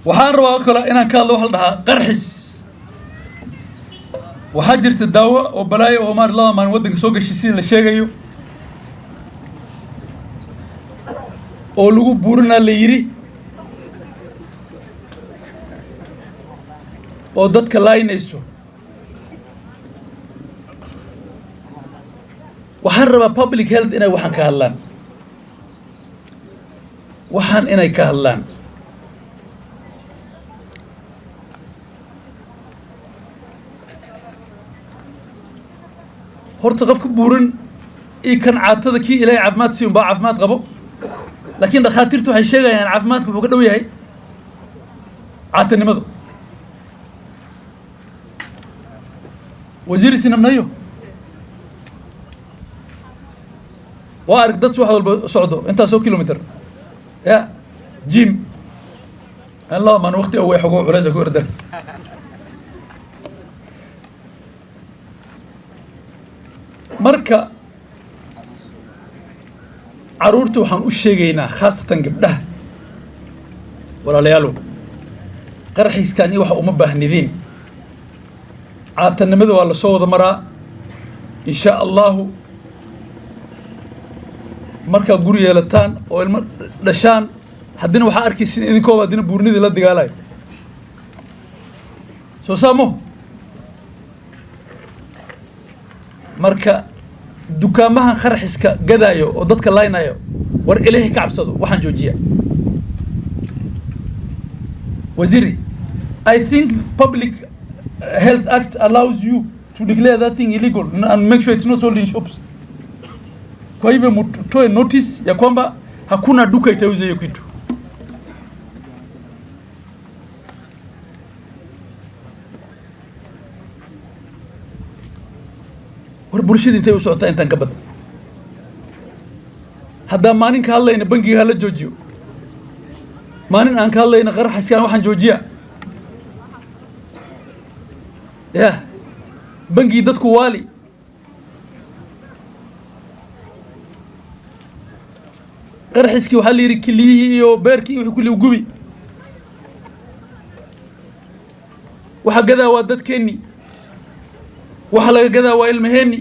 waxaan rabaa kale inaan ka hadlo waxa la dhahaa qarxis waxaa jirta daawo oo balaayo oo maar laba maan waddanka soo gashay sidii la sheegayo oo lagu buurinaa la yiri oo dadka laaynayso waxaan rabaa public health inay waxaan ka hadlaan waxaan inay ka hadlaan horta qofka buuran iyo kan caatada kii ilaahay caafimaad siin baa caafimaad qabo laakiin dhakhaatiirtu waxay sheegayaan caafimaadku wuxuu ka dhow yahay caatanimada wasiir sinamnayo waa arag dad wax walba socdo intaasoo kilomitir ya jim aan laba maan waqti awey xogo culeysa ku ordan marka caruurta waxaan u sheegaynaa khaasatan gabdhaha walaalayaalow qarxiiskan iyo waxa uma baahnidiin caatanimada waa la soo wada maraa insha allahu markaa guri yeelataan oo ilmo dhashaan haddina waxaa arkaysin idinkooba haddina buurnidii la dagaalayo soo saamo marka dukaamahan qarxiska gadaayo oo dadka laynayo war ilaahay ka cabsado waxaan joojiya wasiiri I think public health act allows you to declare that thing illegal and make sure it's not sold in shops kwa hivyo mtoe notice ya kwamba hakuna duka itauza hiyo kitu war bulshada intay u socotaa intaan ka badan haddaa maalin ka hadlayna bangiga hala joojiyo maalin aan ka hadlayna qarxaskaan waxaan joojiya ya bangii dadku waali qarxiskii waxaa la yidhi kiliyihii iyo beerkii wixii kulli gubi waxa gadaa waa dadkeenni waxa laga gadaa waa ilmaheenni